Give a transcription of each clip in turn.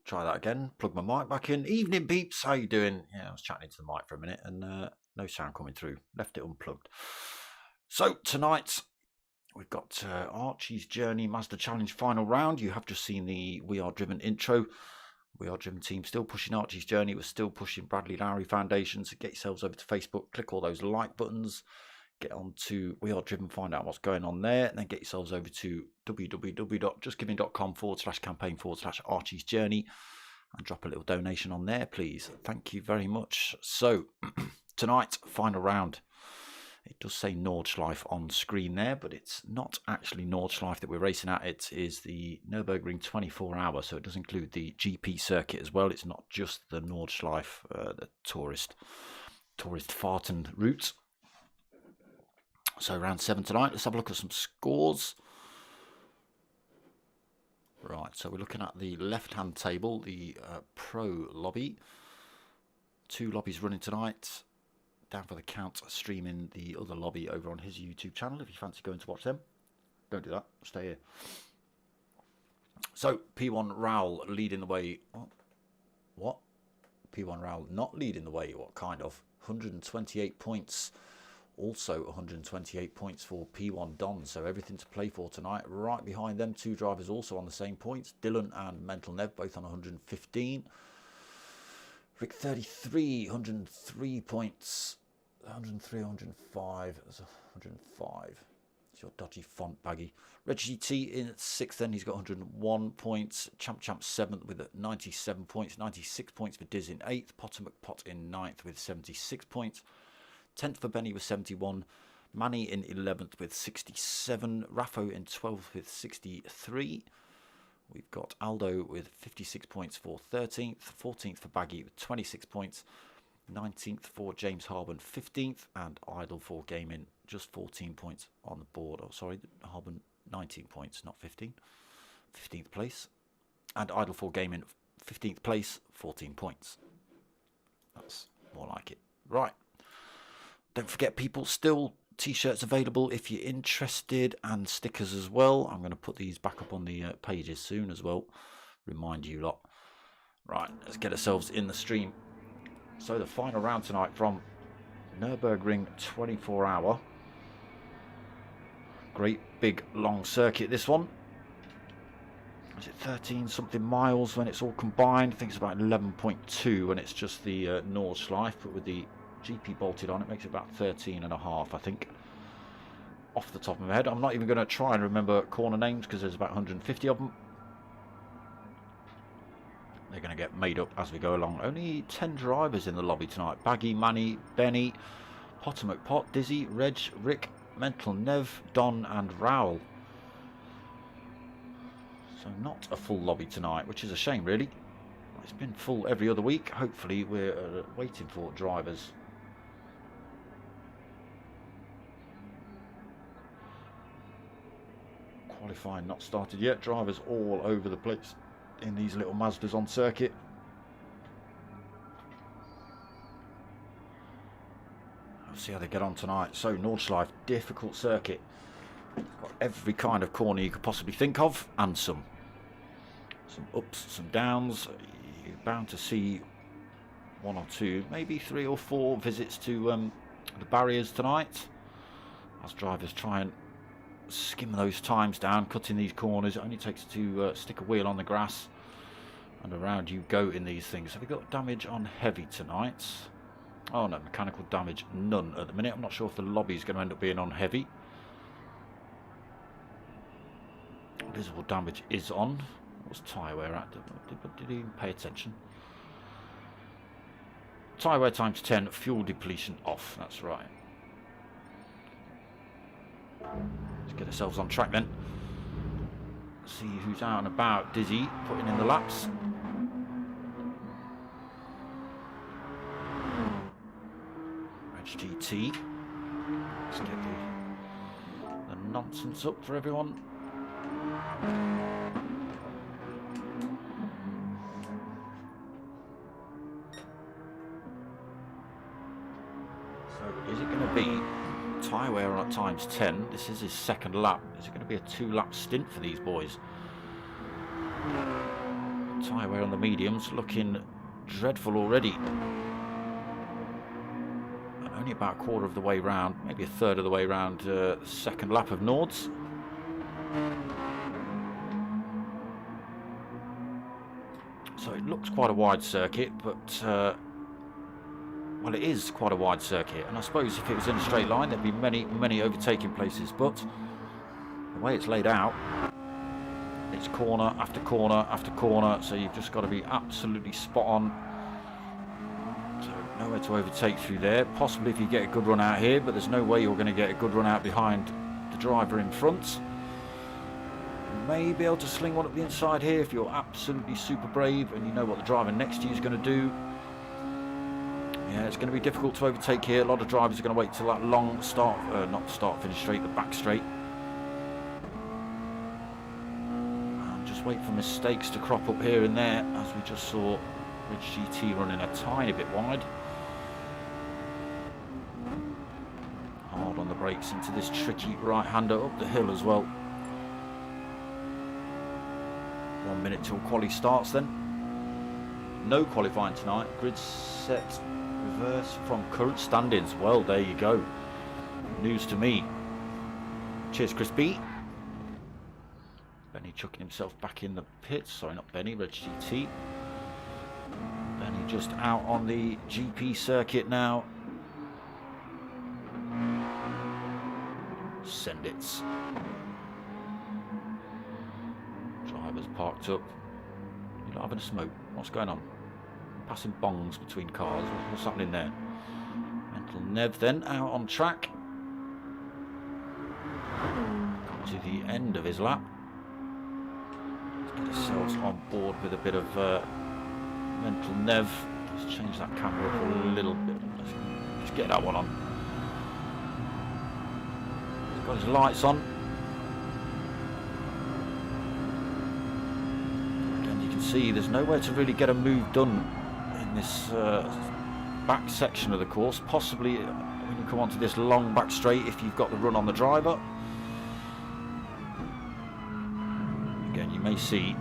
Try that again. Plug my mic back in. Evening, peeps. How you doing? Yeah, I was chatting into the mic for a minute and no sound coming through. Left it unplugged. So tonight we've got Archies Journey Mazda Challenge final round. You have just seen the We Are Driven intro. We Are Driven team still pushing Archies Journey. We're still pushing Bradley Lowry Foundation. So get yourselves over to Facebook. Click all those like buttons. Get on to We Are Driven, find out what's going on there, and then get yourselves over to www.justgiving.com/campaign/Archies Journey and drop a little donation on there, please. Thank you very much. So, tonight, final round. It does say Nordschleife on screen there, but it's not actually Nordschleife that we're racing at. It is the Nurburgring 24-hour, so it does include the GP circuit as well. It's not just the Nordschleife, the tourist farten route. So round 7 tonight, let's have a look at some scores. Right, so we're looking at the left-hand table, the pro lobby. 2 lobbies running tonight. Down for the count, streaming the other lobby over on his YouTube channel if you fancy going to watch them. Don't do that, stay here. So, P1 Raoul leading the way. What? P1 Raoul not leading the way, what kind of? 128 points. Also 128 points for P1 Don, so everything to play for tonight. Right behind them, 2 drivers also on the same points. Dylan and Mental Nev both on 115. Rick 33, 103 points. 103, 105. That's 105. It's your dodgy font baggy. Reggie T in 6th, then he's got 101 points. Champ 7th with 97 points. 96 points for Diz in 8th. Potter McPot in 9th with 76 points. 10th for Benny with 71, Manny in 11th with 67, Raffo in 12th with 63. We've got Aldo with 56 points for 13th, 14th for Baggy with 26 points, 19th for James Harbin 15th, and Idle for Gaming just 14 points on the board. Oh, sorry, Harbin 19 points, not 15. 15th place. And Idle for Gaming 15th place, 14 points. That's more like it. Right. Don't forget, people, still t-shirts available if you're interested, and stickers as well. I'm going to put these back up on the pages soon as well. Remind you lot. Right, let's get ourselves in the stream. So the final round tonight from Nurburgring 24-hour. Great big long circuit, this one. Is it 13 something miles when it's all combined? I think it's about 11.2 when it's just the Nordschleife, but with the GP bolted on, it makes it about 13.5, I think, off the top of my head. I'm not even going to try and remember corner names because there's about 150 of them. They're going to get made up as we go along. Only 10 drivers in the lobby tonight. Baggy, Manny, Benny, Potter McPot, Dizzy, Reg, Rick, Mental Nev, Don and Raoul. So not a full lobby tonight, which is a shame really. It's been full every other week. Hopefully we're waiting for drivers. Qualifying not started yet. Drivers all over the place in these little Mazdas on circuit. Let's see how they get on tonight. So Nordschleife, difficult circuit. Got every kind of corner you could possibly think of, and some. Some ups, some downs. You're bound to see 1 or 2, maybe 3 or 4 visits to the barriers tonight, as drivers try and skim those times down, cutting these corners. It only takes to stick a wheel on the grass and around you go in these things. Have we got damage on heavy tonight? Oh no, mechanical damage, none at the minute. I'm not sure if the lobby is going to end up being on heavy. Visible damage is on. What's tyre wear at? Did he even pay attention? Tyre wear times 10, fuel depletion off, that's right. Let's get ourselves on track then. See who's out and about. Dizzy putting in the laps. Reg GT. Let's get the nonsense up for everyone. So is it going to be tyre wear on at times 10? This is his second lap. Is it going to be a 2-lap stint for these boys? Tyre wear on the mediums looking dreadful already. And only about a quarter of the way round, maybe a third of the way round the second lap of Nords. So it looks quite a wide circuit, but well, it is quite a wide circuit, and I suppose if it was in a straight line there'd be many overtaking places, but the way it's laid out, it's corner after corner after corner, so you've just got to be absolutely spot on. So nowhere to overtake through there. Possibly if you get a good run out here, but there's no way you're going to get a good run out behind the driver in front. You may be able to sling one up the inside here if you're absolutely super brave and you know what the driver next to you is going to do. Yeah, it's going to be difficult to overtake here. A lot of drivers are going to wait till that long start, not the start finish straight, the back straight. And just wait for mistakes to crop up here and there, as we just saw Ridge GT running a tiny bit wide. Hard on the brakes into this tricky right-hander up the hill as well. 1 minute till quali starts then. No qualifying tonight. Grid set reverse from current standings. Well, there you go. News to me. Cheers, Chris B. Benny chucking himself back in the pits. Sorry, not Benny, Reg GT. Benny just out on the GP circuit now. Send it. Drivers parked up. You're not having a smoke. What's going on? Passing bongs between cars. What's happening there? Mental Nev then out on track. Come to the end of his lap. Let's get ourselves on board with a bit of Mental Nev. Let's change that camera up a little bit. Let's just get that one on. He's got his lights on. Again, you can see there's nowhere to really get a move done in this back section of the course. Possibly when you come onto this long back straight, if you've got the run on the driver. Again, you may see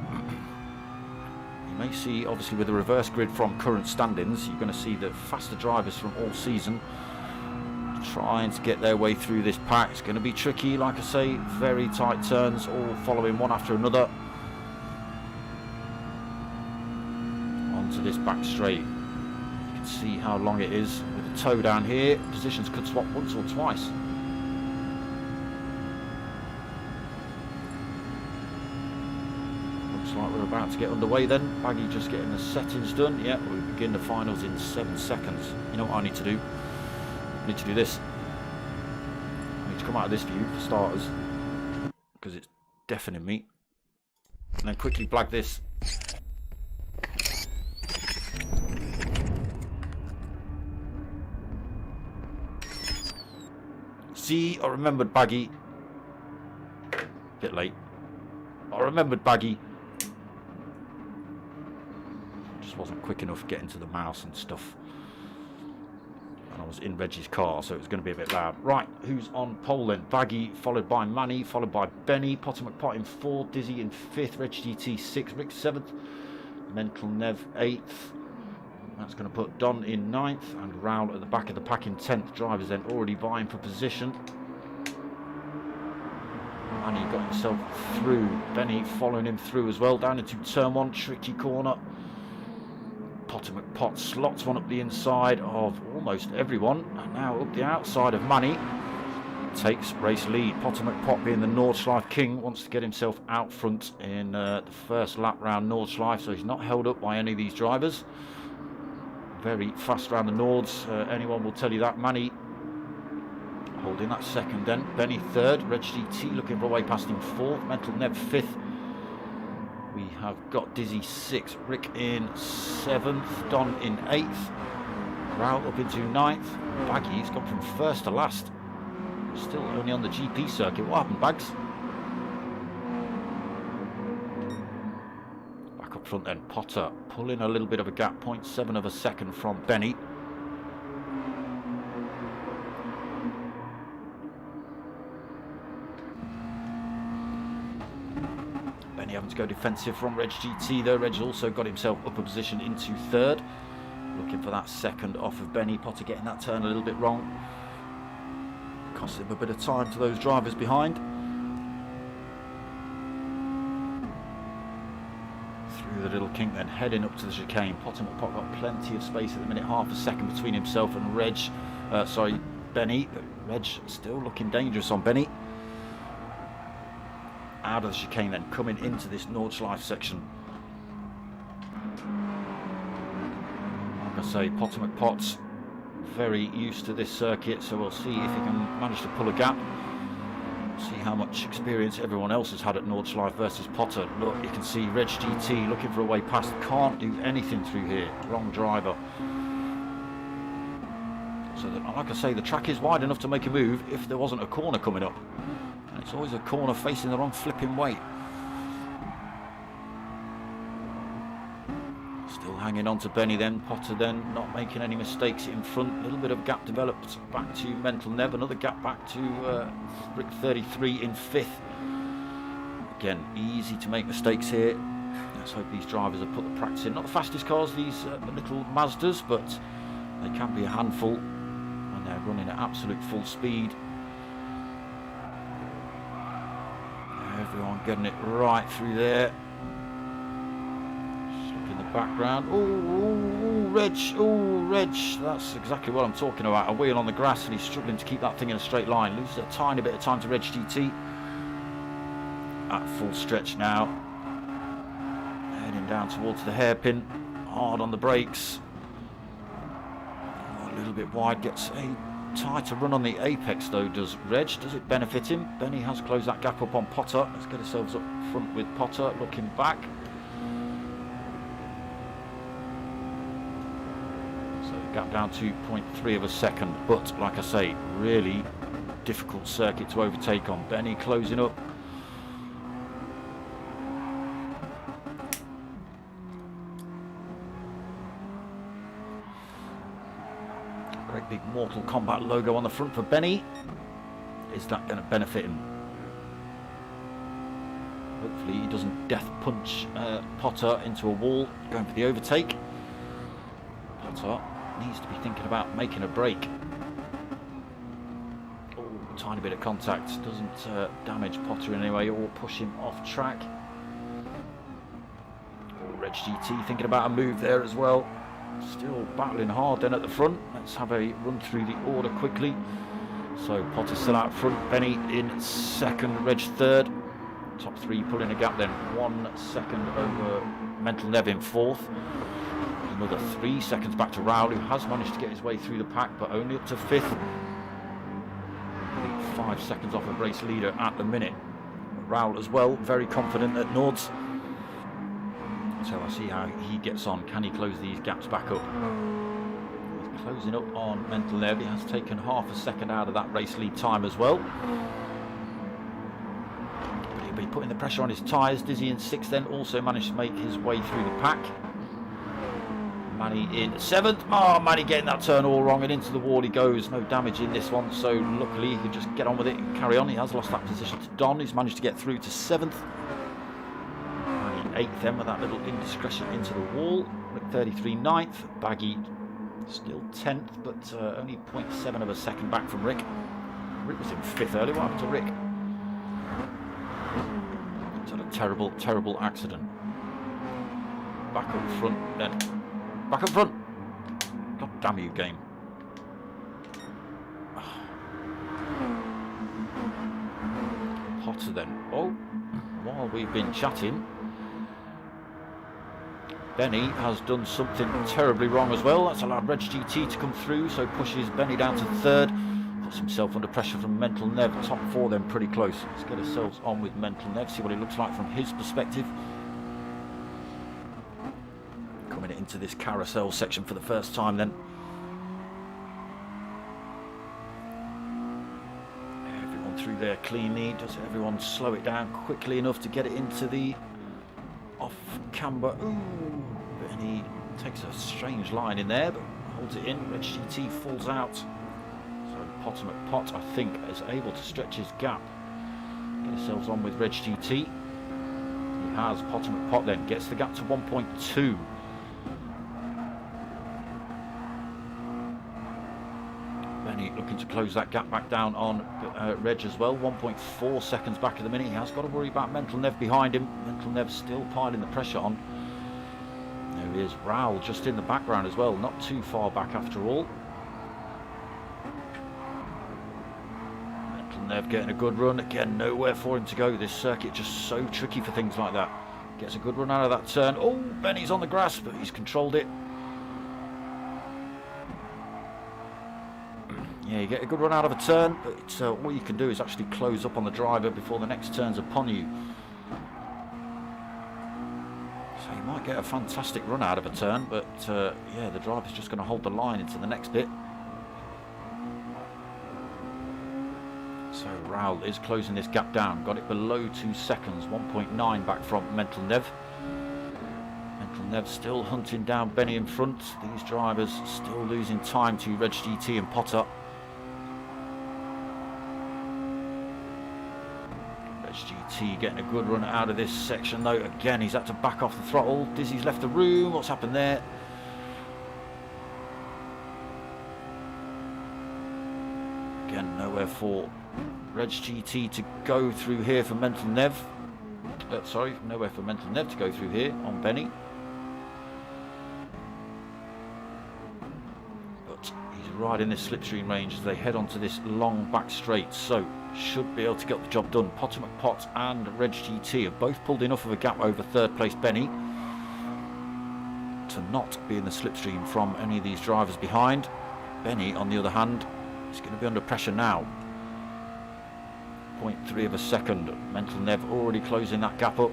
obviously with the reverse grid from current standings, you're going to see the faster drivers from all season trying to get their way through this pack. It's going to be tricky, like I say, very tight turns, all following one after another onto this back straight. You can see how long it is with the toe down here. Positions could swap once or twice. Like we're about to get underway then. Baggy just getting the settings done. Yeah, we begin the finals in 7 seconds. You know what I need to do? I need to do this. I need to come out of this view for starters, because it's deafening me. And then quickly blag this. See, I remembered Baggy. Bit late. I remembered Baggy. Wasn't quick enough getting to the mouse and stuff. And I was in Reggie's car, so it's going to be a bit loud. Right, who's on pole then? Baggy, followed by Manny, followed by Benny. Potter McPot in 4th, Dizzy in 5th, Reg GT 6th, Rick 7th, Mental Nev 8th. That's going to put Don in 9th, and Raul at the back of the pack in 10th. Drivers then already vying for position. Manny got himself through. Benny following him through as well, down into turn 1, tricky corner. Potter McPot slots one up the inside of almost everyone, and now up the outside of Manny. Takes race lead. Potter McPot, being the Nordschleife king, wants to get himself out front in the first lap round Nordschleife, so he's not held up by any of these drivers. Very fast round the Nords, anyone will tell you that. Manny holding that second then. Benny 3rd, Reg GT looking for a way past him 4th, Mental Nev 5th. We have got Dizzy 6th, Rick in 7th, Don in 8th, Raul up into 9th. Baggy's gone from 1st to last. Still only on the GP circuit. What happened, Bags? Back up front then, Potter pulling a little bit of a gap, 0.7 of a second from Benny. Having to go defensive from Reg GT though. Reg's also got himself up a position into 3rd, looking for that second off of Benny. Potter getting that turn a little bit wrong, cost him a bit of time to those drivers behind. Through the little kink then, heading up to the chicane. Potter McPot got plenty of space at the minute, half a second between himself and Benny. Reg still looking dangerous on Benny. Out of the chicane then, coming into this Nordschleife section. Like I say, Potter McPot's very used to this circuit, so we'll see if he can manage to pull a gap. See how much experience everyone else has had at Nordschleife versus Potter. Look, you can see Reg GT looking for a way past, can't do anything through here. Wrong driver. So that, like I say, the track is wide enough to make a move if there wasn't a corner coming up. And it's always a corner facing the wrong flipping way. Still hanging on to Benny then. Potter then not making any mistakes in front. A little bit of gap developed back to Mental Nev. Another gap back to Rick 33 in 5th. Again, easy to make mistakes here. Let's hope these drivers have put the practice in. Not the fastest cars, these little Mazdas, but they can be a handful when they're running at absolute full speed. Everyone getting it right through there. Just look in the background. Reg. That's exactly what I'm talking about. A wheel on the grass, and he's struggling to keep that thing in a straight line. Loses a tiny bit of time to Reg GT. At full stretch now. Heading down towards the hairpin. Hard on the brakes. A little bit wide, gets a tighter run on the apex though, does Reg. Does it benefit him? Benny has closed that gap up on Potter. Let's get ourselves up front with Potter, looking back. So the gap down to 0.3 of a second, but like I say, really difficult circuit to overtake on. Benny closing up. Great big Mortal Kombat logo on the front for Benny. Is that going to benefit him? Hopefully he doesn't death punch Potter into a wall going for the overtake. Potter needs to be thinking about making a break. Oh, tiny bit of contact. Doesn't damage Potter in any way or push him off track. Reg GT thinking about a move there as well. Still battling hard then at the front. Let's have a run through the order quickly. So Potter's still out front, Benny in second, Reg third. Top three pulling a gap then, 1 second over Mental Nev in fourth. Another 3 seconds back to Raul, who has managed to get his way through the pack, but only up to fifth. 5 seconds off of race leader at the minute. Raul as well, very confident at Nords. So I see how he gets on. Can he close these gaps back up? He's closing up on Mental Nev. He has taken half a second out of that race lead time as well. But he'll be putting the pressure on his tyres. Dizzy in sixth then also managed to make his way through the pack. Manny in 7th. Oh, Manny getting that turn all wrong and into the wall he goes. No damage in this one, so luckily he can just get on with it and carry on. He has lost that position to Don. He's managed to get through to 7th. Manny 8th then with that little indiscretion into the wall. Rick 33 9th. Baggy still 10th, but only 0.7 of a second back from Rick. Rick was in 5th earlier. What happened to Rick? It's had a terrible, terrible accident. Back up front then. Back up front. God damn you, game. Potter then. Oh, while we've been chatting, Benny has done something terribly wrong as well. That's allowed Reg GT to come through, so pushes Benny down to 3rd. Puts himself under pressure from Mental Nev. Top 4 then pretty close. Let's get ourselves on with Mental Nev, see what it looks like from his perspective. Coming into this carousel section for the first time then. Everyone through there cleanly. Does everyone slow it down quickly enough to get it into the off camber? Ooh, and he takes a strange line in there, but holds it in. Reg GT falls out. So Potter McPot, I think, is able to stretch his gap. Get ourselves on with Reg GT. He has. Potter McPot then gets the gap to 1.2. Benny looking to close that gap back down on Reg as well. 1.4 seconds back at the minute. He has got to worry about Mental Nev behind him. Mental Nev still piling the pressure on. There he is. Raoul just in the background as well. Not too far back after all. Mental Nev getting a good run. Again, nowhere for him to go. This circuit just so tricky for things like that. Gets a good run out of that turn. Oh, Benny's on the grass, but he's controlled it. Yeah, you get a good run out of a turn, but all you can do is actually close up on the driver before the next turn's upon you. So you might get a fantastic run out of a turn, but yeah, the driver's just going to hold the line into the next bit. So Raoul is closing this gap down. Got it below 2 seconds, 1.9 back from Mental Nev. Mental Nev still hunting down Benny in front. These drivers still losing time to Reg GT and Potter. GT getting a good run out of this section though. Again, he's had to back off the throttle. Dizzy's left the room. What's happened there? Again, nowhere for Reg GT to go through here for Mental Nev. Sorry, nowhere for Mental Nev to go through here on Benny. But he's right in this slipstream range as they head onto this long back straight. So should be able to get the job done. Potter McPot and Reg GT have both pulled enough of a gap over 3rd place Benny to not be in the slipstream from any of these drivers behind. Benny, on the other hand, is going to be under pressure now. 0.3 of a second. Mental Nev already closing that gap up.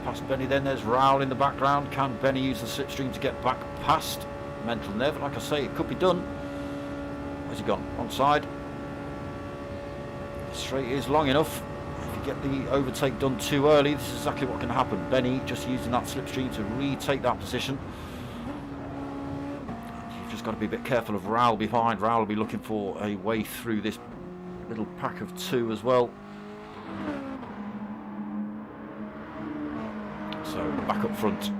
Past Benny then, there's Raoul in the background. Can Benny use the slipstream to get back past Mental Nev? Like I say, it could be done. Where's he gone? Wrong side. The straight is long enough. If you get the overtake done too early, this is exactly what can happen. Benny just using that slipstream to retake that position. You've just got to be a bit careful of Raoul behind. Raoul will be looking for a way through this little pack of 2 as well. So back up front,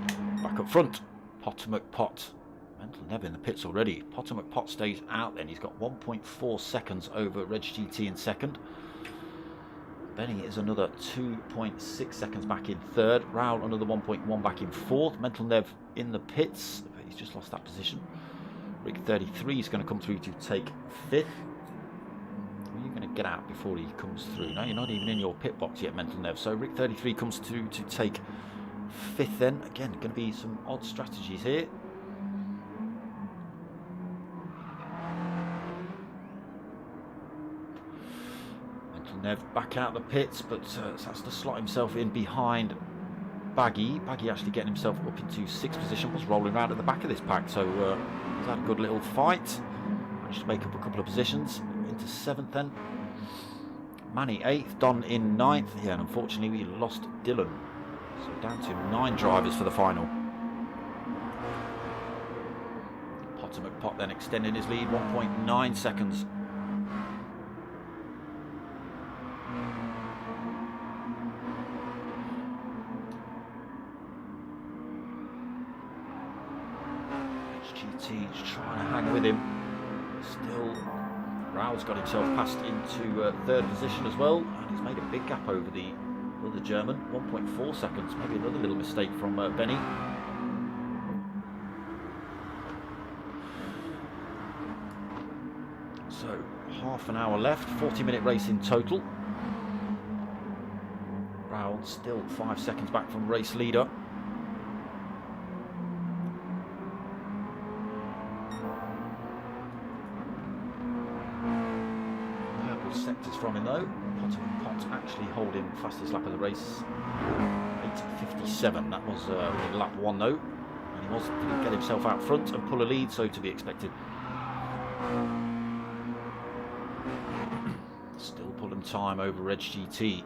Potter McPot. Mental Nev in the pits already. Potter McPot stays out then. He's got 1.4 seconds over Reg GT in 2nd. Benny is another 2.6 seconds back in 3rd. Raoul another 1.1 back in 4th. Mental Nev in the pits. He's just lost that position. Rick 33 is going to come through to take 5th. Are you going to get out before he comes through? No, you're not even in your pit box yet, Mental Nev. So Rick 33 comes through to take 5th then. Again, going to be some odd strategies here. Mental Nev back out the pits, but has to slot himself in behind Baggy. Baggy actually getting himself up into 6th position, was rolling around at the back of this pack, so he's had a good little fight. Managed to make up a couple of positions. Into 7th then. Manny 8th, Don in 9th. Yeah, and unfortunately we lost Dylan. So down to 9 drivers for the final. Potter McPot then extending his lead, 1.9 seconds. HGT's trying to hang with him. Still, Raoul's got himself passed into 3rd position as well, and he's made a big gap over the other German, 1.4 seconds. Maybe another little mistake from Benny. So half an hour left, 40-minute race in total. Raoul still 5 seconds back from race leader. Sectors from him though. Pot actually holding fastest lap of the race, 8:57. That was in lap 1 though, and he was to get himself out front and pull a lead, so to be expected. Still pulling time over Edge GT.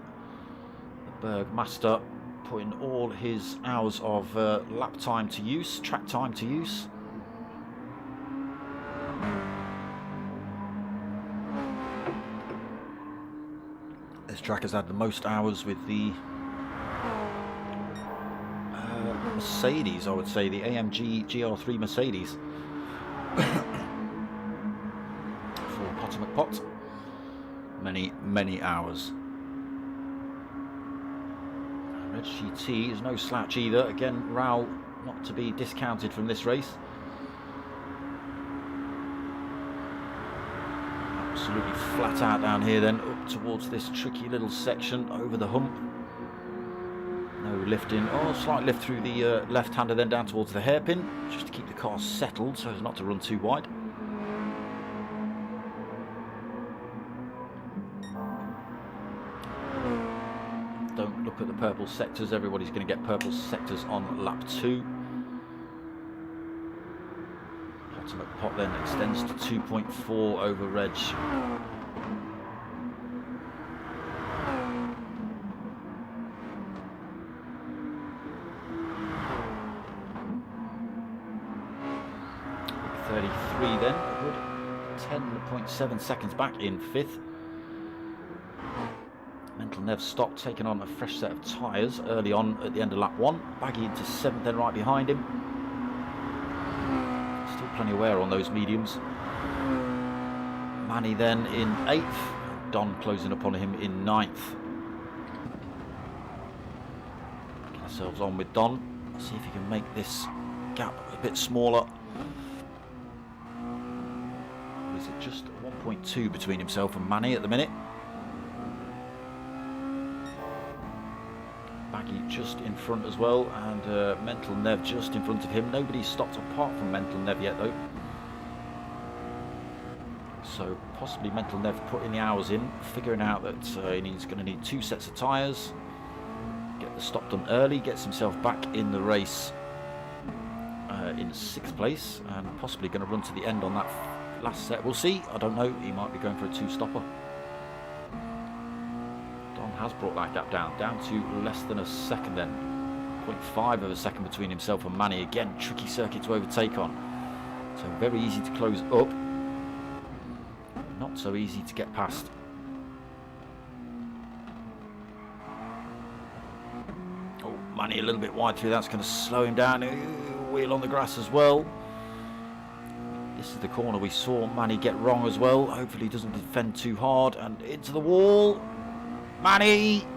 The Berg Master putting all his hours of lap time to use, track time to use. This track has had the most hours with the Mercedes, I would say, the AMG GR3 Mercedes. For Potter McPot. Many hours. Red GT is no slouch either. Again, Raoul not to be discounted from this race. Absolutely flat out down here then, up towards this tricky little section over the hump. No lifting, slight lift through the left-hander, then down towards the hairpin, just to keep the car settled so as not to run too wide. Don't look at the purple sectors, everybody's going to get purple sectors on lap 2. Pot then extends to 2.4 over Reg. .33 then, good 10.7 seconds back in 5th. Mental Nev stopped, taking on a fresh set of tyres early on at the end of lap 1. Baggy into 7th then, right behind him. Still plenty of wear on those mediums. Manny then in 8th. Don closing up on him in 9th. Get ourselves on with Don. See if he can make this gap a bit smaller. Or is it just 1.2 between himself and Manny at the minute? Baggy just in front as well, and Mental Nev just in front of him. Nobody's stopped apart from Mental Nev yet though. So possibly Mental Nev putting the hours in, figuring out that he's going to need 2 sets of tyres. Get the stop done early, gets himself back in the race in 6th place, and possibly going to run to the end on that last set. We'll see, I don't know, he might be going for a 2-stopper. Has brought that gap down to less than a second then. 0.5 of a second between himself and Manny. Again, tricky circuit to overtake on. So very easy to close up. Not so easy to get past. Oh, Manny a little bit wide through. That's going to slow him down. Wheel on the grass as well. This is the corner we saw Manny get wrong as well. Hopefully he doesn't defend too hard. And into the wall. Manny!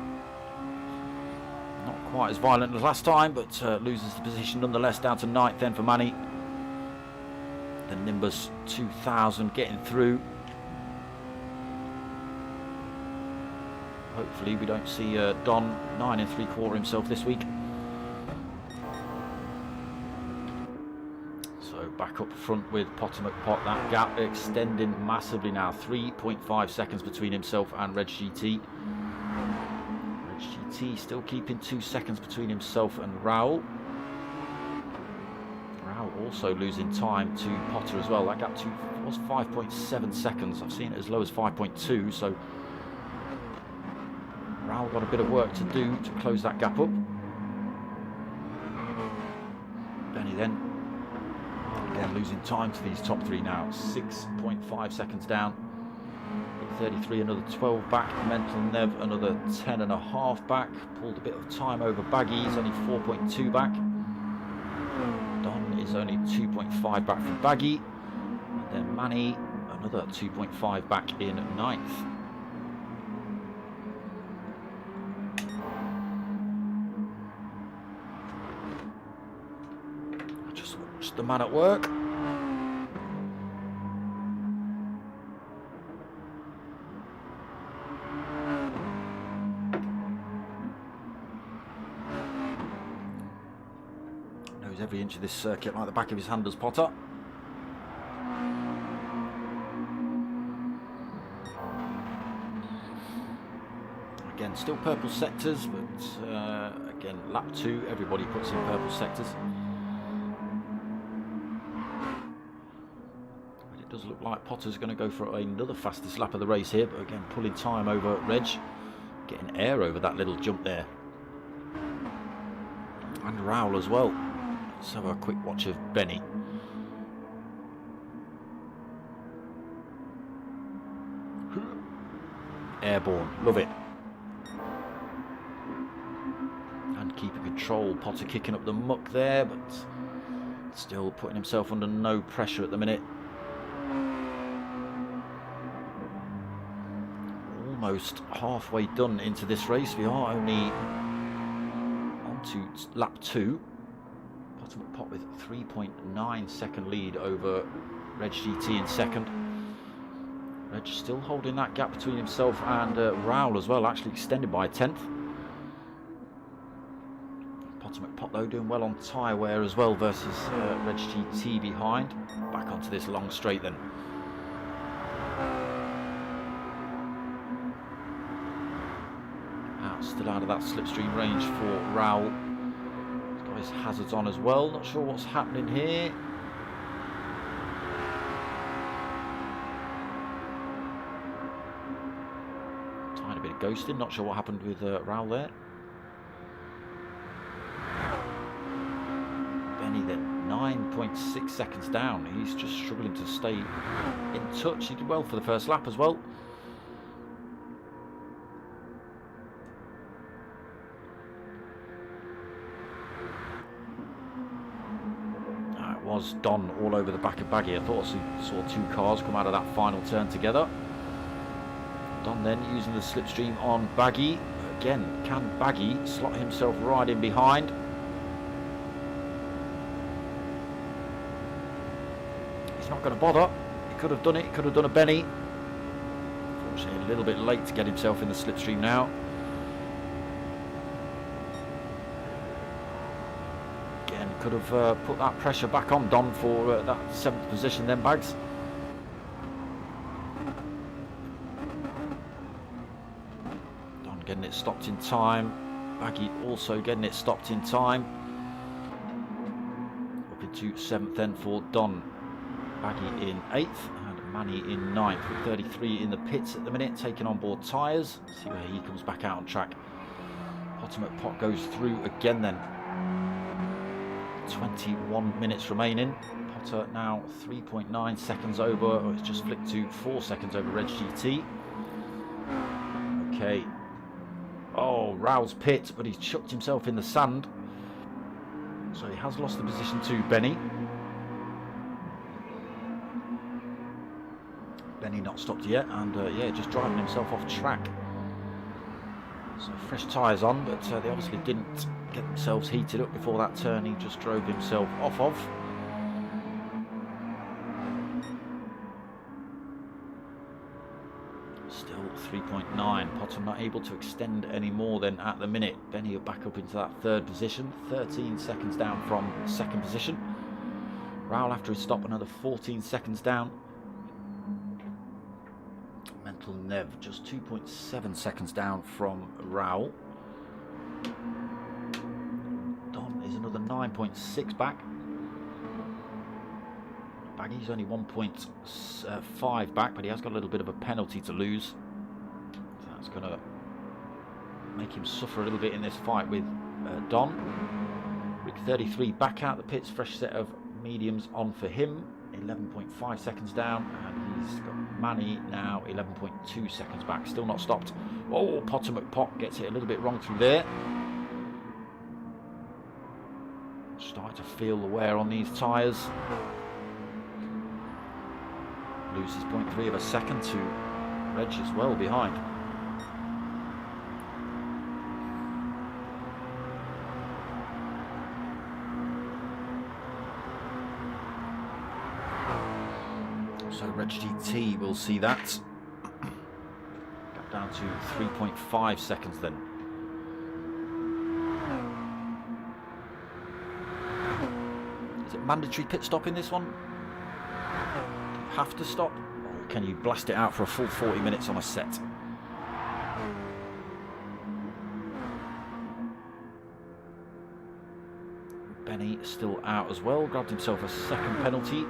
Not quite as violent as last time, but loses the position nonetheless, down to 9th then for Manny. The Nimbus 2000 getting through. Hopefully we don't see Don 9 3/4 himself this week. So back up front with Potter McPot, that gap extending massively now. 3.5 seconds between himself and Reg GT. GT still keeping 2 seconds between himself and Raul. Raul also losing time to Potter as well. That gap was 5.7 seconds. I've seen it as low as 5.2, so Raul got a bit of work to do to close that gap up. Benny then, again losing time to these top 3 now. 6.5 seconds down. 33, another 12 back. Mental Nev, another 10.5 back. Pulled a bit of time over Baggy. He's only 4.2 back. Don is only 2.5 back from Baggy. And then Manny, another 2.5 back in 9th. Just watch the man at work. Every inch of this circuit like the back of his hand, does Potter. Again, still purple sectors, but again, lap 2, everybody puts in purple sectors. But it does look like Potter's going to go for another fastest lap of the race here, but again, pulling time over Reg, getting air over that little jump there. And Raul as well. Let's have a quick watch of Benny. Airborne, love it. And keeping control. Potter kicking up the muck there, but still putting himself under no pressure at the minute. Almost halfway done into this race. We are only on to lap 2. Pot with 3.9 second lead over Reg GT in second. Reg still holding that gap between himself and Raul as well, actually extended by a 10th. Potter McPot though doing well on tyre wear as well versus Reg GT behind. Back onto this long straight then. Still out of that slipstream range for Raul. His hazards on as well. Not sure what's happening here. Tiny bit of ghosting. Not sure what happened with Raul there. Benny then 9.6 seconds down. He's just struggling to stay in touch. He did well for the first lap as well. Was Don all over the back of Baggy. I thought I saw 2 cars come out of that final turn together. Don then using the slipstream on Baggy. Again, can Baggy slot himself right in behind? He's not going to bother. He could have done it. He could have done a Benny. Unfortunately, a little bit late to get himself in the slipstream now. Could have put that pressure back on Don for that 7th position then, Bags. Don getting it stopped in time. Baggy also getting it stopped in time. Up into 7th then for Don. Baggy in 8th and Manny in 9th with 33 in the pits at the minute, taking on board tyres. See where he comes back out on track. Ultimate Pot goes through again then. 21 minutes remaining. Potter now 3.9 seconds over. Oh, it's just flicked to 4 seconds over Reg GT. Okay. Oh, Raul's pit, but he's chucked himself in the sand. So he has lost the position to Benny. Benny not stopped yet, and yeah, just driving himself off track. So fresh tyres on, but they obviously didn't get themselves heated up before that turn he just drove himself off of. Still 3.9. Potter not able to extend any more than at the minute. Benny back up into that 3rd position, 13 seconds down from 2nd position. Raul after his stop another 14 seconds down. Mental Nev just 2.7 seconds down from Raul. Don is another 9.6 back. Baggy's only 1.5 back, but he has got a little bit of a penalty to lose. So that's going to make him suffer a little bit in this fight with Don. Rick 33 back out the pits, fresh set of mediums on for him. 11.5 seconds down, and he's got Manny now 11.2 seconds back. Still not stopped. Oh, Potter McPot gets it a little bit wrong through there. Starting to feel the wear on these tyres. Loses 0.3 of a second to Reg as well behind. So Reg GT will see that. Got down to 3.5 seconds then. Is it mandatory pit stop in this one? Do you have to stop? Or can you blast it out for a full 40 minutes on a set? Benny still out as well. Grabbed himself a second penalty.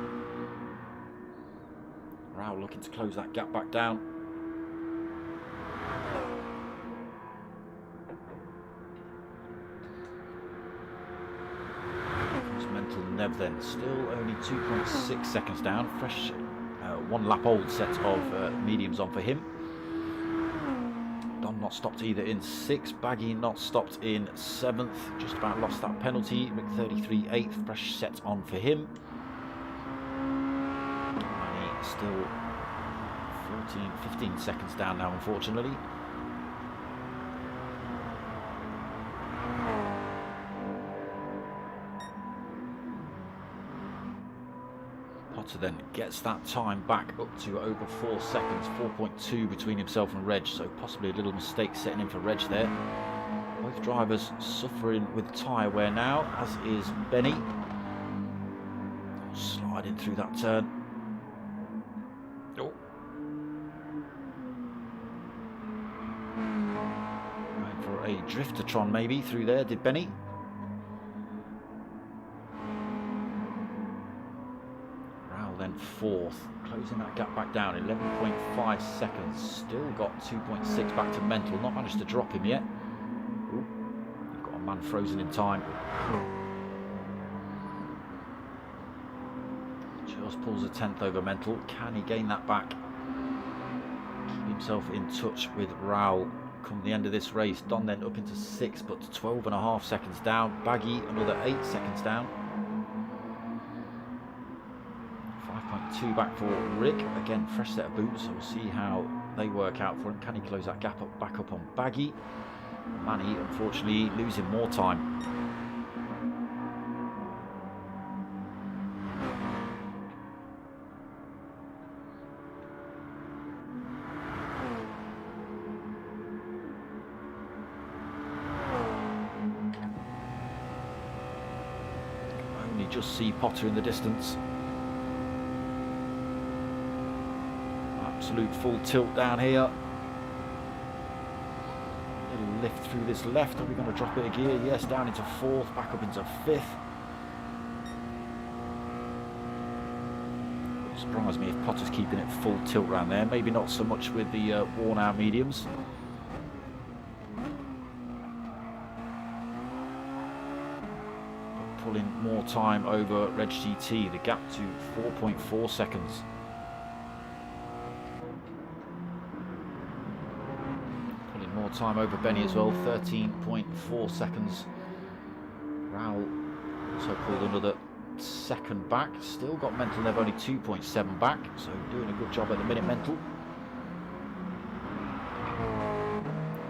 Looking to close that gap back down. Mental Nev then, still only 2.6 seconds down. Fresh 1 lap old set of mediums on for him. Don not stopped either in 6th. Baggy not stopped in 7th. Just about lost that penalty. Mick 33 8th. Fresh set on for him. And he still 15 seconds down now, unfortunately. Potter then gets that time back up to over 4 seconds, 4.2 between himself and Reg, so possibly a little mistake setting in for Reg there. Both drivers suffering with tyre wear now, as is Benny. Sliding through that turn. Oh. A Driftertron maybe through there, did Benny. Rowell then 4th, closing that gap back down, 11.5 seconds. Still got 2.6 back to Mental, not managed to drop him yet. Ooh, you've got a man frozen in time. Just pulls a 10th over Mental. Can he gain that back? Keep himself in touch with Rowell come the end of this race. Don then up into 6th, but 12.5 seconds down. Baggy another 8 seconds down. 5.2 back for Rick. Again, fresh set of boots, so we'll see how they work out for him. Can he close that gap up back up on Baggy? Manny unfortunately losing more time. Just see Potter in the distance. Absolute full tilt down here. Little lift through this left. Are we going to drop it a gear? Yes, down into 4th, back up into 5th. It surprises me if Potter's keeping it full tilt around there. Maybe not so much with the worn out mediums. Pulling more time over Reg GT, the gap to 4.4 seconds. Pulling more time over Benny as well, 13.4 seconds. Rowell also pulled another second back. Still got Mental Nev only 2.7 back, so doing a good job at the minute, Mental.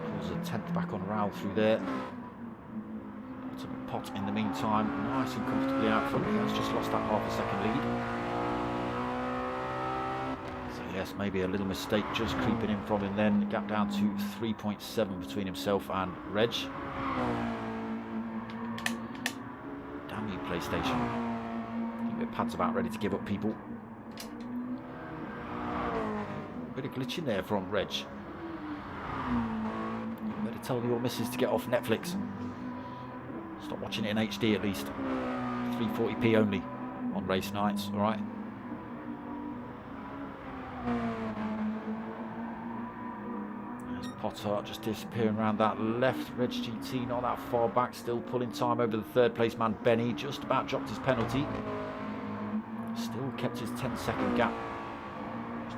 Pulls a 10th back on Rowell through there. Pot in the meantime, nice and comfortably out front. He has just lost that half a second lead. So yes, maybe a little mistake just creeping in from him then. Gap down to 3.7 between himself and Reg. Damn you, PlayStation. I think the pad's about ready to give up, people. A bit of glitching there from Reg. Better Tell your missus to get off Netflix. Stop watching it in HD at least. 340p only on race nights, alright? There's Potter just disappearing around that left. Reg GT not that far back, still pulling time over the third place man Benny. Just about dropped his penalty. Still kept his 10-second gap.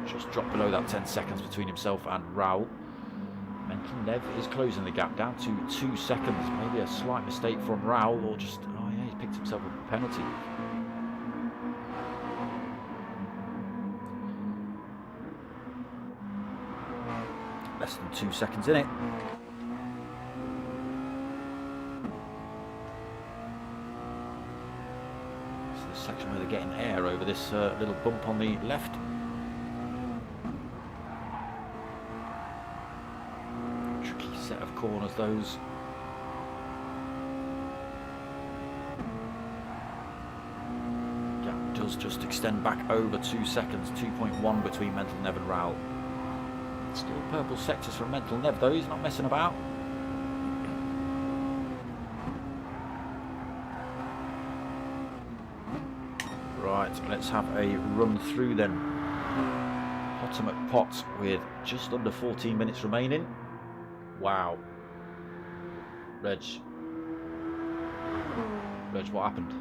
Just dropped below that 10 seconds between himself and Raul. Mental Nev is closing the gap down to 2 seconds. Maybe a slight mistake from Raul, or just, oh yeah, he's picked himself up a penalty. Less than 2 seconds in it. It's the section where they're getting air over this little bump on the left. Tricky set of corners those. Gap does just extend back over 2 seconds. 2.1 between Mental Nev and Raul. Still purple sectors from Mental Nev though, he's not messing about. Right, let's have a run through then. Potter McPot with just under 14 minutes remaining. Wow. Reg, what happened?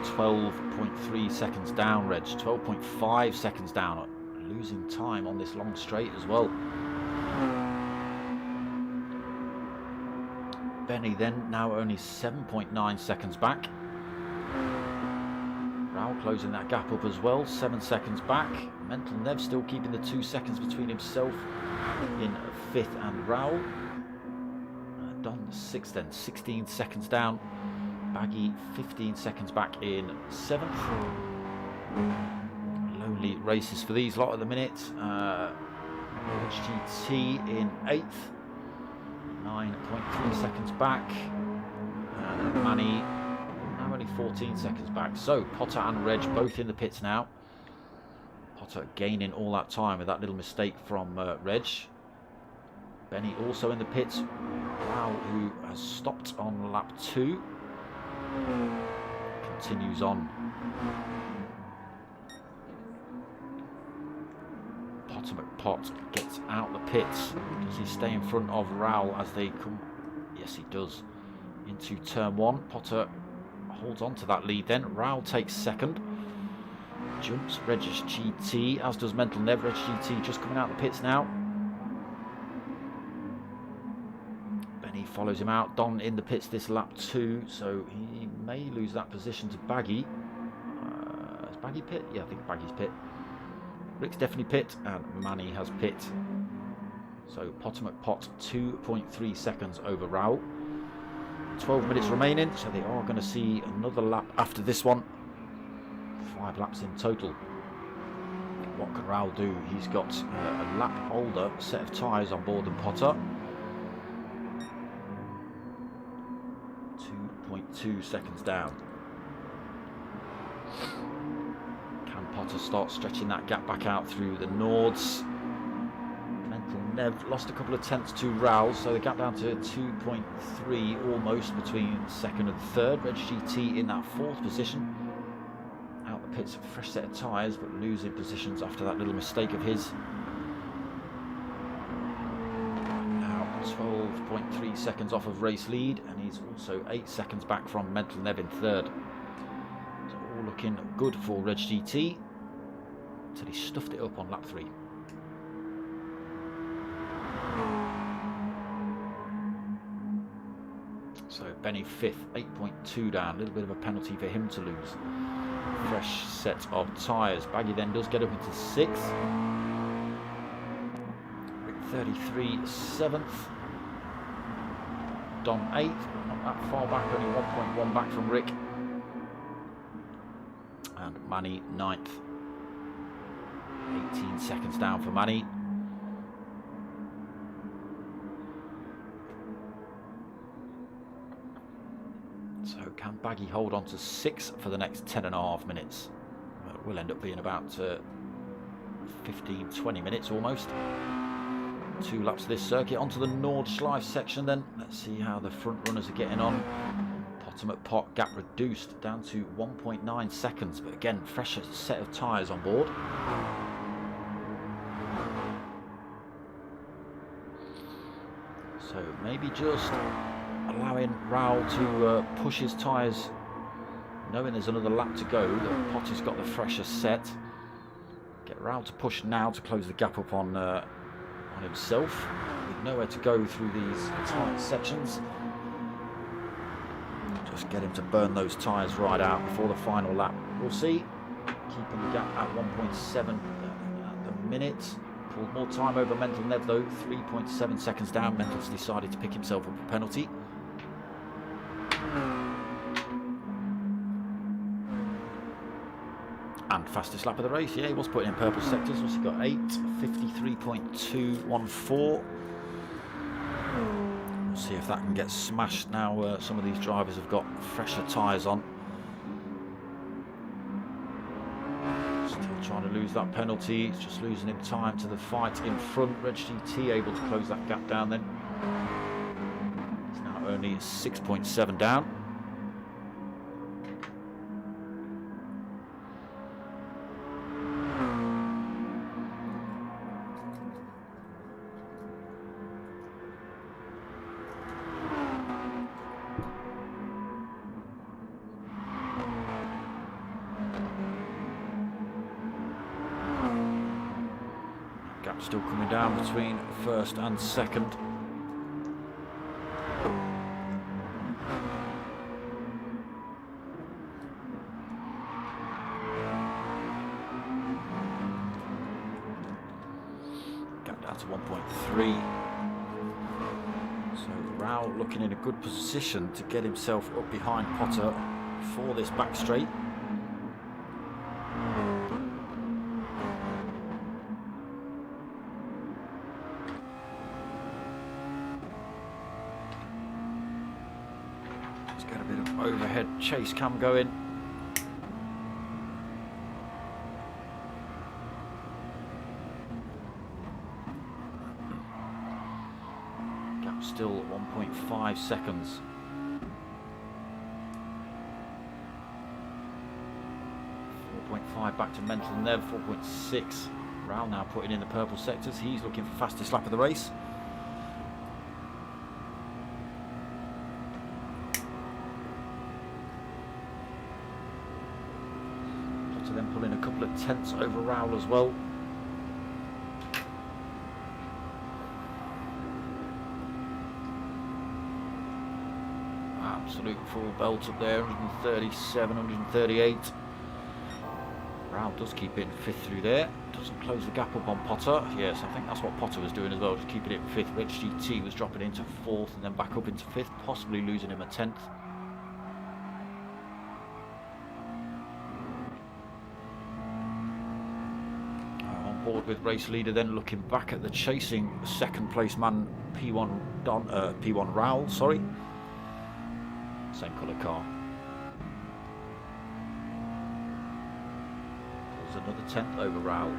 12.3 seconds down, Reg. 12.5 seconds down. Losing time on this long straight as well. Benny then now only 7.9 seconds back. Raul closing that gap up as well, 7 seconds back. Mental Nev still keeping the 2 seconds between himself in 5th and Raul. Don 6th then, 16 seconds down. Baggy 15 seconds back in 7th. Lonely races for these lot at the minute. HGT in 8th, 9.3 seconds back. And Manny now only 14 seconds back. So Potter and Reg both in the pits now. Potter gaining all that time with that little mistake from Reg. Benny also in the pits. Wow, who has stopped on lap 2. Continues on. Potter McPot gets out the pits. Does he stay in front of Raul as they come? Yes, he does. Into turn 1. Potter holds on to that lead then. Raul takes 2nd. Jumps Regis GT, as does Mental Nev. Reg GT just coming out the pits now. Benny follows him out. Don in the pits this lap 2, so he may lose that position to Baggy. Is Baggy pit? Yeah, I think Baggy's pit. Rick's definitely pit, and Manny has pit. So Potter McPot 2.3 seconds over Raul. 12 minutes remaining, so they are going to see another lap after this one. 5 laps in total. What can Raul do? He's got a lap older set of tyres on board than Potter. 2.2 seconds down. Can Potter start stretching that gap back out through the Nords? Mental Nev lost a couple of tenths to Raul, so the gap down to 2.3 almost between 2nd and 3rd. Reg GT in that 4th position. Out the pits, a fresh set of tyres, but losing positions after that little mistake of his. Now 12.3 seconds off of race lead, and he's also 8 seconds back from Mental Nev in 3rd. So all looking good for Reg GT until he stuffed it up on lap 3. So Benny 5th, 8.2 down, a little bit of a penalty for him to lose. Fresh set of tyres. Baggy then does get up into 6th. Rick 33, 7th. Don 8th, not that far back, only 1.1 back from Rick. And Manny 9th. 18 seconds down for Manny. So can Baggy hold on to 6 for the next 10.5 minutes? Well, it will end up being about 15-20 minutes almost. 2 laps of this circuit. Onto the Nordschleife section then. Let's see how the front runners are getting on. Bottom at pot, gap reduced down to 1.9 seconds. But again, fresh set of tyres on board. So maybe just allowing Raul to push his tyres, knowing there's another lap to go. That Potter's got the fresher set. Get Raul to push now to close the gap up on himself. With nowhere to go through these tight sections. Just get him to burn those tyres right out before the final lap. We'll see. Keeping the gap at 1.7 at the minute. Pulled more time over Mental Nev though, 3.7 seconds down. Mental's decided to pick himself up a penalty. And fastest lap of the race, yeah, he was putting in purple sectors. What's he got? 8:53.214. We'll see if that can get smashed now. Some of these drivers have got fresher tyres on. Trying to lose that penalty. It's just losing him time to the fight in front. Reg GT able to close that gap down then. It's now only 6.7 down. Still coming down between first and second. Gap down to 1.3. So Raul looking in a good position to get himself up behind Potter for this back straight. Overhead chase cam going. Gap still at 1.5 seconds. .5 back to Mental Nev, 4.6. Raul now putting in the purple sectors. He's looking for fastest lap of the race. Then pulling a couple of tenths over Raul as well. Absolute full belt up there, 137, 138. Raul does keep it in fifth through there. Doesn't close the gap up on Potter. Yes, I think that's what Potter was doing as well, just keeping it in fifth. Reg GT was dropping into fourth and then back up into fifth, possibly losing him a tenth. Board with race leader, then looking back at the chasing second place man P1 Raul, sorry. Same colour car. There's another tenth over Raul.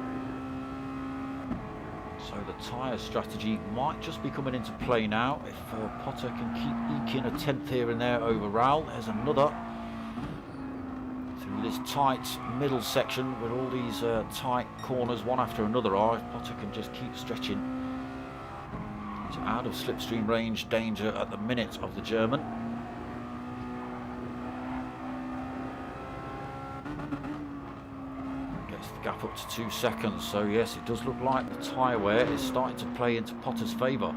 So the tyre strategy might just be coming into play now. If Potter can keep eking a tenth here and there over Raul, there's another. Through this tight middle section with all these tight corners one after another are, if Potter can just keep stretching. He's out of slipstream range danger at the minute of the German. Gets the gap up to 2 seconds, so yes, it does look like the tyre wear is starting to play into Potter's favour.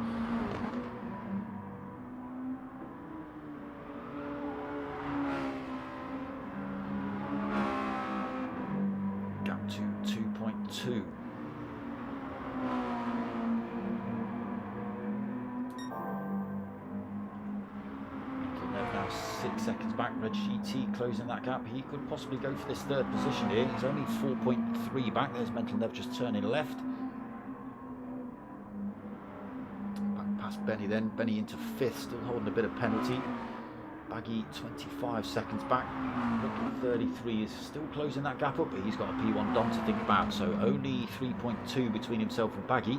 Now 6 seconds back. Reg GT closing that gap. He could possibly go for this third position here. He's only 4.3 back. There's Mental Nev just turning left. Back past Benny then. Benny into fifth, still holding a bit of penalty. Baggy 25 seconds back. Looking 33 is still closing that gap up, but he's got a P1 Dom to think about. So only 3.2 between himself and Baggy.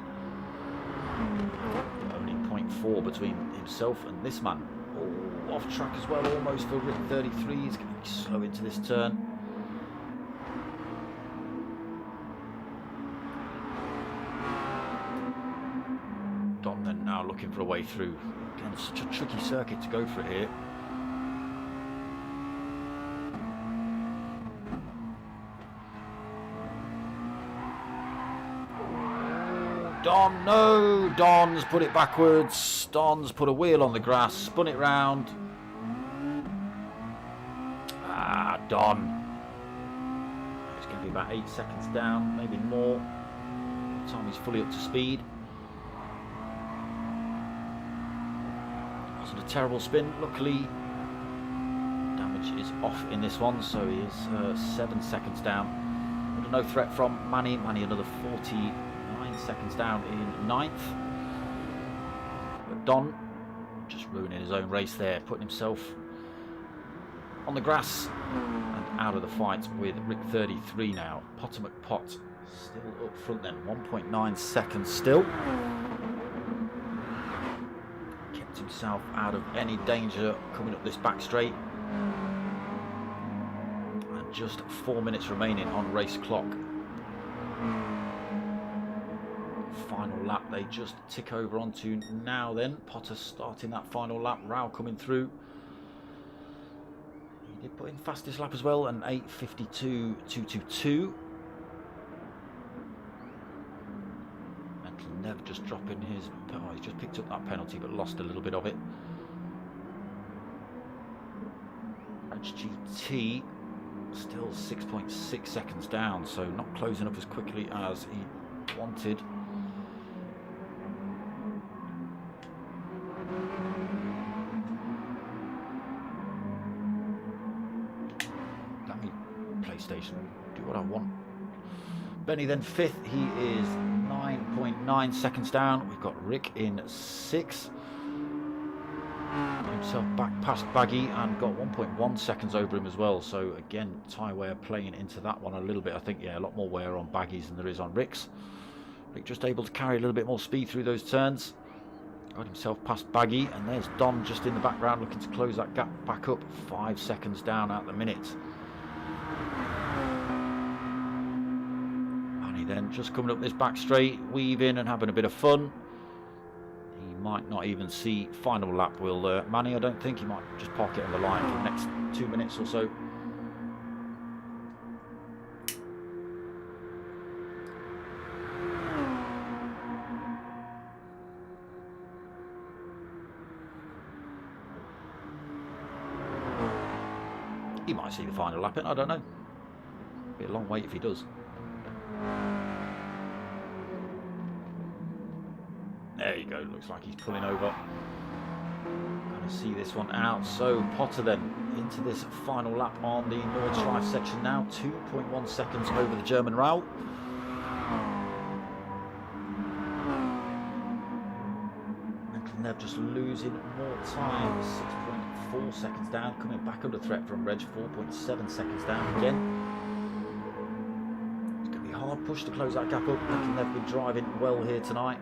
Only 0.4 between himself and this man. Oh, off track as well, almost for Rick 33. He's going to be slow into this turn. Don then now looking for a way through. Again, such a tricky circuit to go for it here. Don, no! Don's put it backwards. Don's put a wheel on the grass, spun it round. Ah, Don. It's going to be about 8 seconds down, maybe more. By the time he's fully up to speed. Wasn't a terrible spin. Luckily, damage is off in this one, so he is 7 seconds down. Under no threat from Manny. Manny another 49 seconds down in 9th. But Don just ruining his own race there, putting himself on the grass and out of the fight with Rick 33 now. Potter McPot still up front then, 1.9 seconds still. Kept himself out of any danger coming up this back straight. And just 4 minutes remaining on race clock. Final lap they just tick over onto now then. Potter starting that final lap. Rao coming through. He did put in fastest lap as well, an 8:52.222. Mental Nev just dropping his... Oh, he's just picked up that penalty but lost a little bit of it. HGT still 6.6 seconds down, so not closing up as quickly as he wanted. PlayStation, do what I want. Benny then 5th, he is 9.9 seconds down. We've got Rick in 6th. Himself back past Baggy and got 1.1 seconds over him as well. So again, tyre wear playing into that one a little bit. I think, yeah, a lot more wear on Baggies than there is on Rick's. Rick just able to carry a little bit more speed through those turns. Got himself past Baggy, and there's Don just in the background looking to close that gap back up. 5 seconds down at the minute. Then just coming up this back straight, weaving and having a bit of fun. He might not even see final lap, will Manny. I don't think. He might just park it on the line for the next 2 minutes or so. He might see the final lap in, I don't know. Be a long wait if he does. There you go, looks like he's pulling over. Going to see this one out. So Potter then into this final lap on the Nordschleife section now. 2.1 seconds over the German Rao. Mental Nev just losing more time. 6.4 seconds down. Coming back under threat from Reg. 4.7 seconds down again. It's going to be a hard push to close that gap up. Mental Nev been driving well here tonight.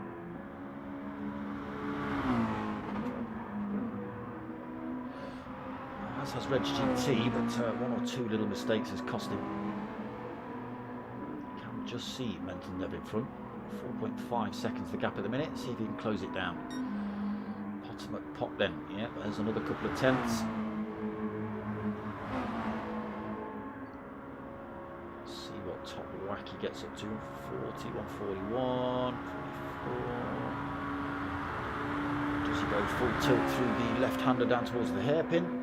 Has Reg GT, but one or two little mistakes has cost him. Can we just see Mental Nev in front? 4.5 seconds the gap at the minute. See if he can close it down. Potter McPot then. Yeah, there's another couple of tenths. See what top whack he gets up to. 140, 141, 44. Does he go full tilt through the left-hander down towards the hairpin?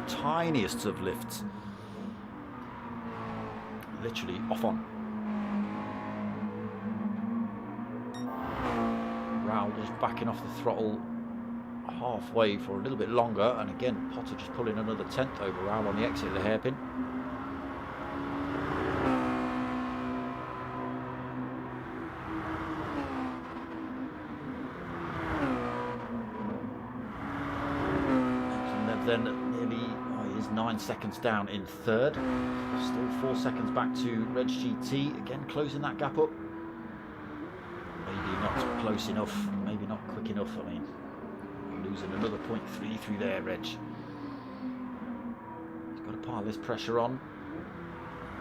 Tiniest of lifts. Literally off on. Rao just backing off the throttle halfway for a little bit longer, and again Potter just pulling another tenth over Rao on the exit of the hairpin. Then nearly, oh is 9 seconds down in third. Still 4 seconds back to Reg GT. Again, closing that gap up. Maybe not close enough. Maybe not quick enough. I mean, losing another 0.3 through there, Reg. He's got to pile this pressure on.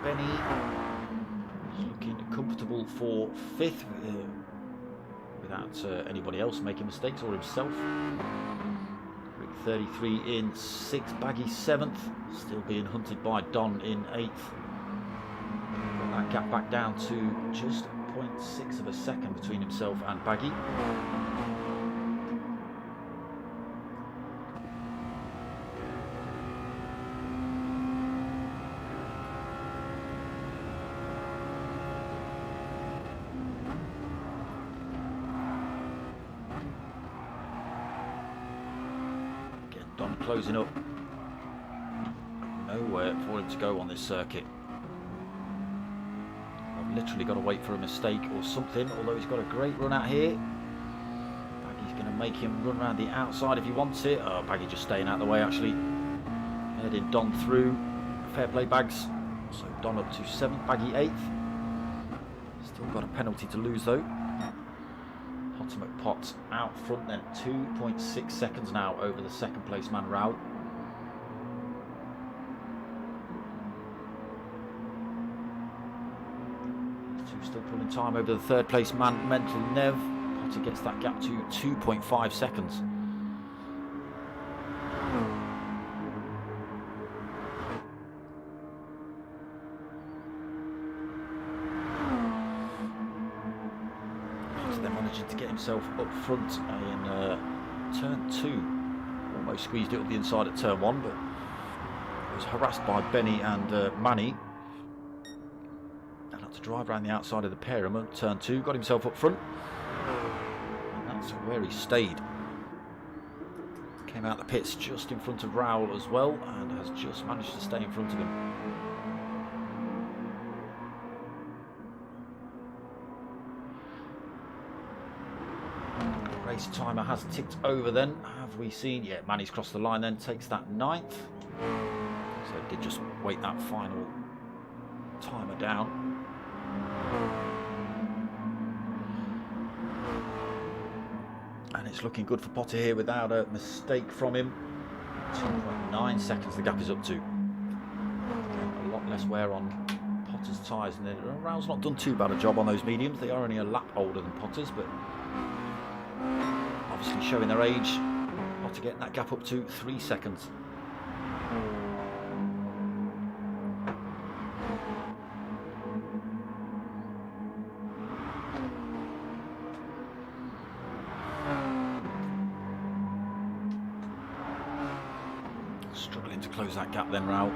Benny is looking comfortable for 5th without anybody else making mistakes or himself. 33 in 6th, Baggy 7th, still being hunted by Don in 8th. Got that gap back down to just 0.6 of a second between himself and Baggy. Closing up. Nowhere for him to go on this circuit. I've literally got to wait for a mistake or something, although he's got a great run out here. Baggy's going to make him run around the outside if he wants it. Oh, Baggy just staying out of the way actually. Heading Don through. Fair play, Bags. So Don up to 7th, Baggy 8th. Still got a penalty to lose though. Pot out front then, 2.6 seconds now over the 2nd place man Raul. Two still pulling time over the 3rd place man Mental Nev. Potter gets that gap to 2.5 seconds. To get himself up front in turn 2. Almost squeezed it up the inside at turn 1, but was harassed by Benny and Manny. And had to drive around the outside of the pyramid. Turn 2, got himself up front. And that's where he stayed. Came out the pits just in front of Raul as well, and has just managed to stay in front of him. Race timer has ticked over then. Have we seen? Yeah, Manny's crossed the line then, takes that 9th. So it did just wait that final timer down. And it's looking good for Potter here without a mistake from him. 2.9 seconds the gap is up to. Again, a lot less wear on Potter's tyres. And Raul's not done too bad a job on those mediums. They are only a lap older than Potter's, but obviously showing their age. Potter getting that gap up to 3 seconds. Struggling to close that gap then, Raul.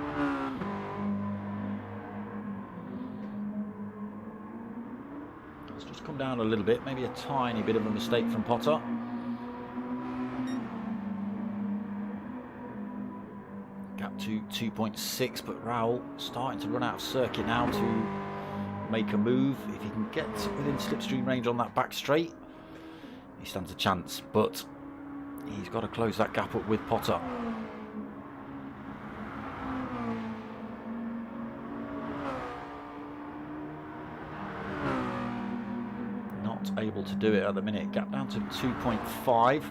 It's just come down a little bit, maybe a tiny bit of a mistake from Potter. Gap to 2.6, but Raul starting to run out of circuit now to make a move. If he can get within slipstream range on that back straight, he stands a chance, but he's got to close that gap up with Potter. Not able to do it at the minute. Gap down to 2.5.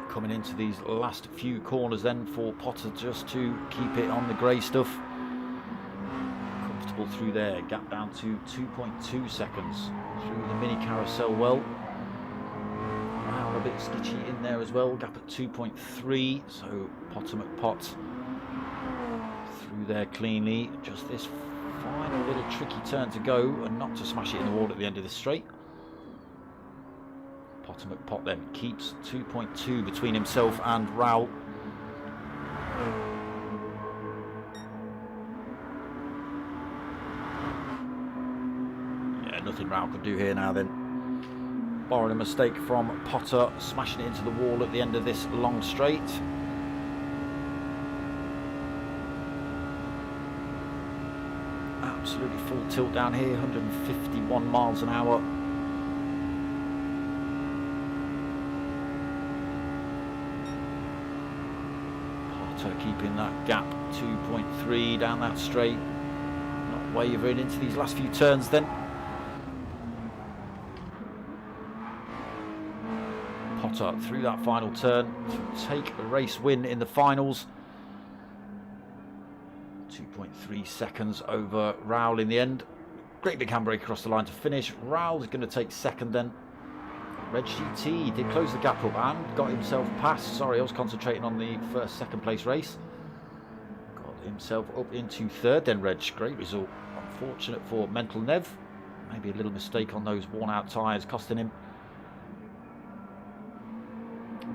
Coming into these last few corners then for Potter just to keep it on the grey stuff. Comfortable through there, gap down to 2.2 seconds through the mini carousel well. Now a bit skitchy in there as well, gap at 2.3, so Potter McPot through there cleanly. Just this final little tricky turn to go and not to smash it in the wall at the end of the straight. Potter McPot then keeps 2.2 between himself and Raul. Yeah, nothing Raul could do here now then. Borrowing a mistake from Potter, smashing it into the wall at the end of this long straight. absolutely full tilt down here, 151 miles an hour. Potter keeping that gap, 2.3 down that straight. Not wavering into these last few turns then. Potter through that final turn to take a race win in the finals. 2.3 seconds over Rowell in the end. Great big handbrake across the line to finish. Rowell is going to take second then. Red GT did close the gap up and got himself past. Sorry, I was concentrating on the second place race. Got himself up into third then, Reg. Great result. Unfortunate for Mental Nev. Maybe a little mistake on those worn out tyres costing him.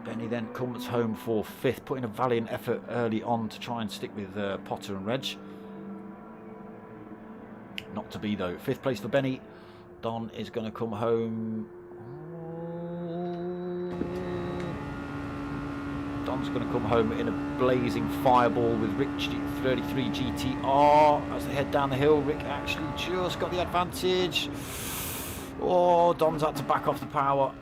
Benny then comes home for fifth, putting a valiant effort early on to try and stick with Potter and Reg. Not to be though. Fifth place for Benny. Don is going to come home. Don's going to come home in a blazing fireball with Rick 33 GTR as they head down the hill. Rick actually just got the advantage. Oh, Don's had to back off the power.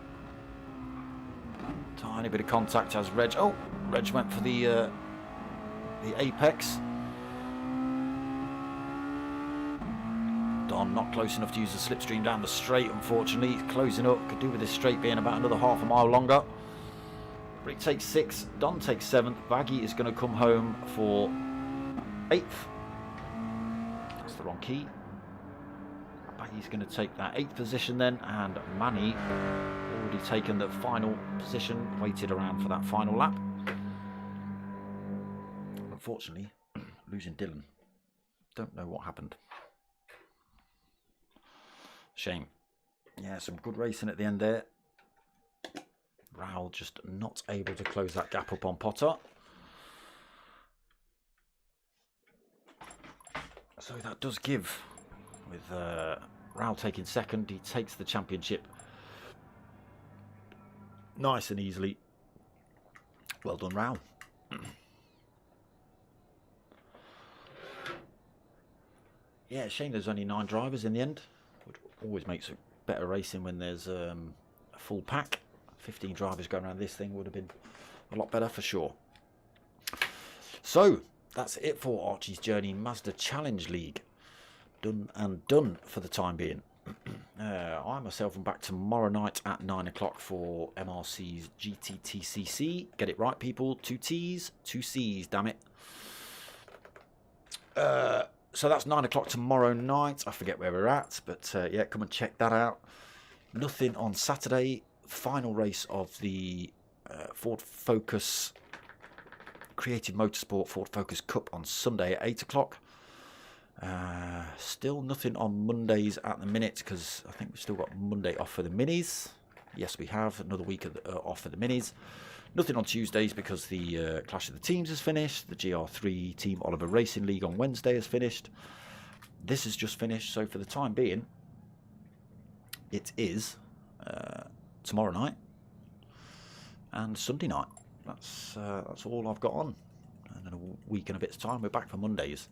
Tiny bit of contact as Reg. Oh, Reg went for the apex. Don not close enough to use the slipstream down the straight, unfortunately. He's closing up. Could do with this straight being about another half a mile longer. Rick takes sixth. Don takes seventh. Baggy is going to come home for eighth. That's the wrong key. Baggy's going to take that eighth position then, and Manny already taken the final position, waited around for that final lap. Unfortunately, losing Dylan. Don't know what happened. Shame. Yeah, some good racing at the end there. Rowell just not able to close that gap up on Potter. So that does give, with Rowell taking second, he takes the championship nice and easily. Well done, Rowell. Yeah, shame there's only 9 drivers in the end. It always makes it better racing when there's a full pack. 15 drivers going around this thing would have been a lot better for sure. So that's it for Archie's Journey Mazda Challenge League. Done and done for the time being. I myself am back tomorrow night at 9 o'clock for MRC's GTTCC. Get it right, people. 2 T's, 2 C's, damn it. So that's 9 o'clock tomorrow night. I forget where we're at, but yeah, come and check that out. Nothing on Saturday. Final race of the Ford Focus Creative Motorsport Ford Focus Cup on Sunday at 8 o'clock. Still nothing on Mondays at the minute because I think we've still got Monday off for the minis. Yes, we have another week off for the minis. Nothing on Tuesdays because the Clash of the Teams has finished. The GR3 Team Oliver Racing League on Wednesday has finished. This has just finished, so for the time being, it is tomorrow night and Sunday night. That's all I've got on. And in a week and a bit's time, we're back for Mondays.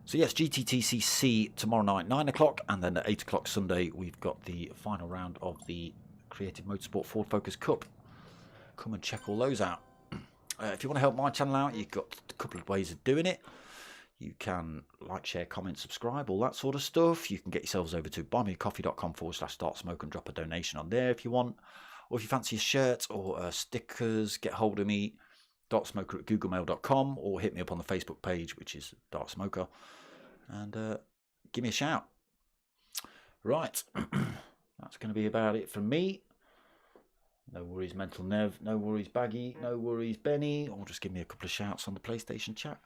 So yes, GTTCC tomorrow night, 9 o'clock, and then at 8 o'clock Sunday, we've got the final round of the Creative Motorsport Ford Focus Cup. Come and check all those out. If you want to help my channel out, you've got a couple of ways of doing it. You can like, share, comment, subscribe, all that sort of stuff. You can get yourselves over to buymeacoffee.com/startsmoke and drop a donation on there if you want. Or if you fancy a shirt or stickers, get hold of me, dartsmoker@googlemail.com, or hit me up on the Facebook page, which is Dart Smoker, and give me a shout. Right, that's going to be about it from me. No worries, Mental Nev. No worries, Baggy. No worries, Benny. Or just give me a couple of shouts on the PlayStation chat.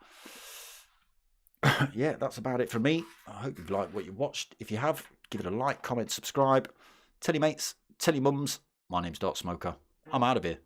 Yeah, that's about it from me. I hope you've liked what you watched. If you have, give it a like, comment, subscribe. Tell your mates, tell your mums. My name's Dart Smoker. I'm out of here.